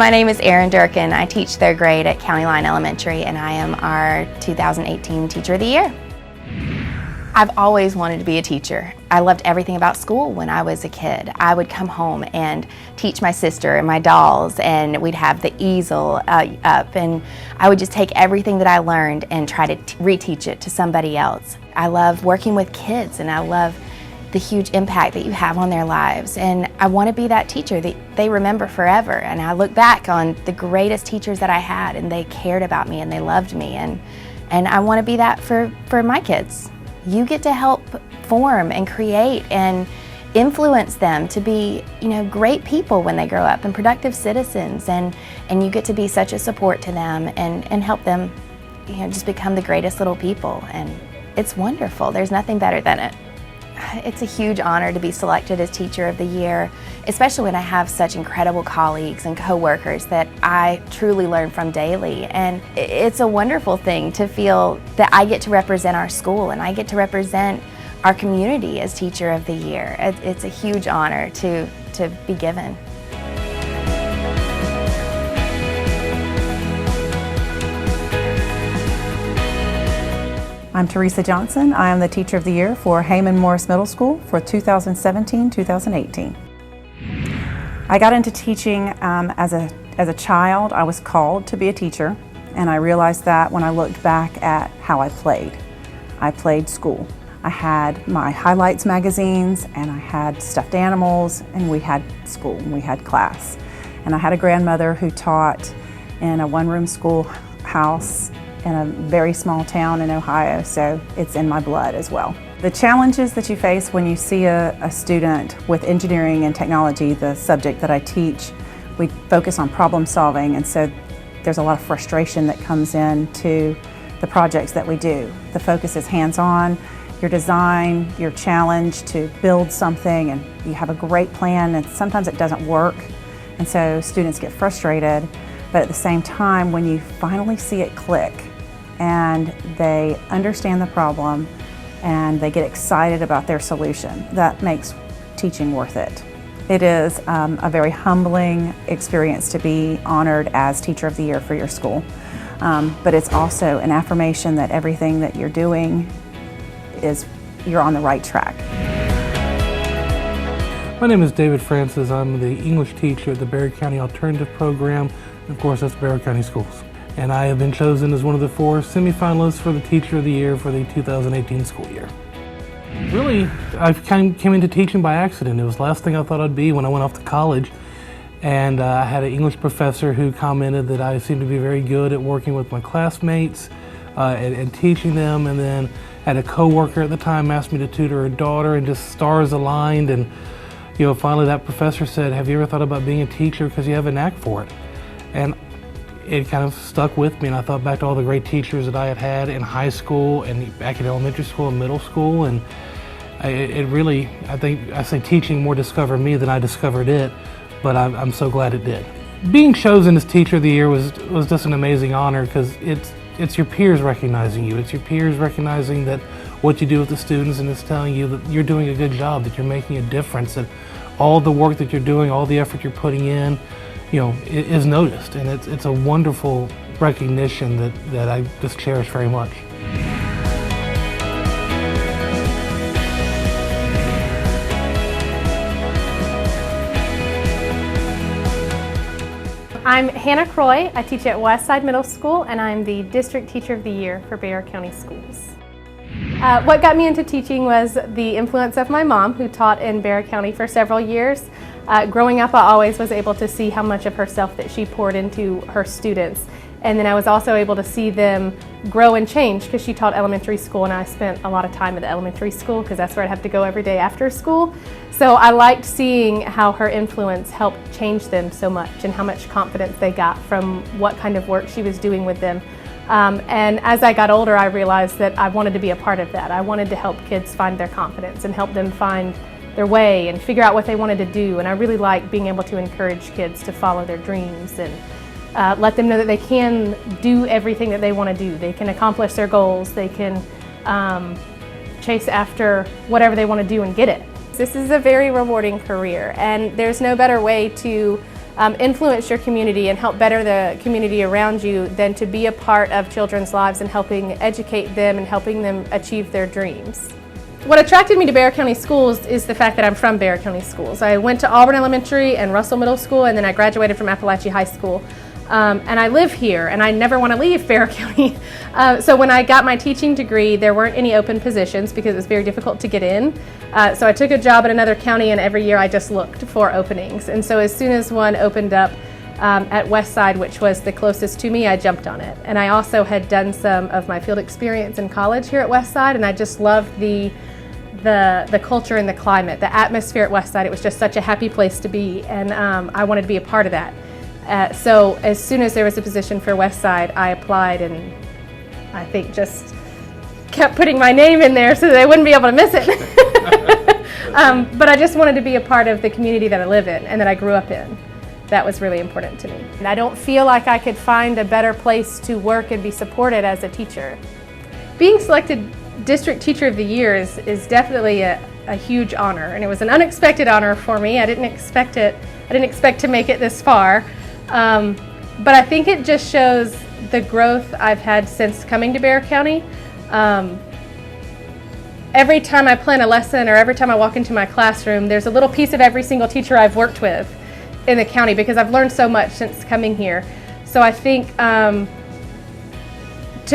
My name is Erin Durkin. I teach 3rd grade at County Line Elementary, and I am our 2018 Teacher of the Year. I've always wanted to be a teacher. I loved everything about school when I was a kid. I would come home and teach my sister and my dolls, and we'd have the easel up, and I would just take everything that I learned and try to reteach it to somebody else. I love working with kids, and I love the huge impact that you have on their lives, and I want to be that teacher that they remember forever. And I look back on the greatest teachers that I had, and they cared about me and they loved me, and I want to be that for my kids. You get to help form and create and influence them to be, great people when they grow up and productive citizens, and you get to be such a support to them and help them, just become the greatest little people, and it's wonderful. There's nothing better than it. It's a huge honor to be selected as Teacher of the Year, especially when I have such incredible colleagues and co-workers that I truly learn from daily. And it's a wonderful thing to feel that I get to represent our school and I get to represent our community as Teacher of the Year. It's a huge honor to be given. I'm Teresa Johnson. I am the Teacher of the Year for Heyman Morris Middle School for 2017-2018. I got into teaching as a child. I was called to be a teacher, and I realized that when I looked back at how I played. I played school. I had my highlights magazines, and I had stuffed animals, and we had school, and we had class. And I had a grandmother who taught in a one-room schoolhouse in a very small town in Ohio, so it's in my blood as well. The challenges that you face when you see a student with engineering and technology, the subject that I teach, we focus on problem solving, and so there's a lot of frustration that comes into the projects that we do. The focus is hands-on, your design, your challenge to build something, and you have a great plan, and sometimes it doesn't work, and so students get frustrated. But at the same time, when you finally see it click and they understand the problem and they get excited about their solution, that makes teaching worth it. It is a very humbling experience to be honored as Teacher of the Year for your school. But it's also an affirmation that everything that you're doing you're on the right track. My name is David Francis. I'm the English teacher at the Barrow County Alternative Program. Of course, that's Barrow County Schools. And I have been chosen as one of the 4 semifinalists for the Teacher of the Year for the 2018 school year. Really, I came into teaching by accident. It was the last thing I thought I'd be when I went off to college. And I had an English professor who commented that I seemed to be very good at working with my classmates and teaching them. And then had a co-worker at the time asked me to tutor her daughter, and just stars aligned. And finally that professor said, "Have you ever thought about being a teacher because you have a knack for it?" And it kind of stuck with me, and I thought back to all the great teachers that I had in high school and back in elementary school and middle school, and it really, I think I say teaching more discovered me than I discovered it, but I'm so glad it did. Being chosen as Teacher of the Year was just an amazing honor, because it's your peers recognizing you. It's your peers recognizing that what you do with the students, and it's telling you that you're doing a good job, that you're making a difference, that all the work that you're doing, all the effort you're putting in, is noticed, and it's a wonderful recognition that I just cherish very much. I'm Hannah Croy. I teach at Westside Middle School, and I'm the District Teacher of the Year for Barrow County Schools. What got me into teaching was the influence of my mom, who taught in Barrow County for several years. Growing up, I always was able to see how much of herself that she poured into her students. And then I was also able to see them grow and change, because she taught elementary school, and I spent a lot of time at the elementary school because that's where I'd have to go every day after school. So I liked seeing how her influence helped change them so much, and how much confidence they got from what kind of work she was doing with them. And as I got older, I realized that I wanted to be a part of that. I wanted to help kids find their confidence and help them find their way and figure out what they wanted to do. And I really like being able to encourage kids to follow their dreams and let them know that they can do everything that they want to do. They can accomplish their goals. They can chase after whatever they want to do and get it. This is a very rewarding career, and there's no better way to influence your community and help better the community around you than to be a part of children's lives and helping educate them and helping them achieve their dreams. What attracted me to Barrow County Schools is the fact that I'm from Barrow County Schools. I went to Auburn Elementary and Russell Middle School, and then I graduated from Appalachia High School. And I live here, and I never want to leave Barrow County. So when I got my teaching degree, there weren't any open positions because it was very difficult to get in. So I took a job at another county, and every year I just looked for openings. And so as soon as one opened up at Westside, which was the closest to me, I jumped on it. And I also had done some of my field experience in college here at Westside, and I just loved the culture and the climate, the atmosphere at Westside. It was just such a happy place to be, and I wanted to be a part of that. So as soon as there was a position for Westside, I applied, and I think just kept putting my name in there so they wouldn't be able to miss it. But I just wanted to be a part of the community that I live in and that I grew up in. That was really important to me. And I don't feel like I could find a better place to work and be supported as a teacher. Being selected District Teacher of the Year is definitely a huge honor, and it was an unexpected honor for me. I didn't expect it. I didn't expect to make it this far. But I think it just shows the growth I've had since coming to Barrow County. Every time I plan a lesson or every time I walk into my classroom, there's a little piece of every single teacher I've worked with in the county because I've learned so much since coming here. So I think, to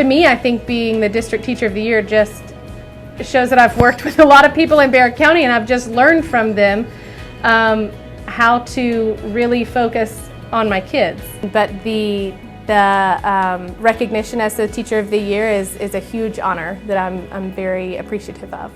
me, I think being the District Teacher of the Year just shows that I've worked with a lot of people in Barrow County, and I've just learned from them how to really focus on my kids. But the recognition as the Teacher of the Year is a huge honor that I'm very appreciative of.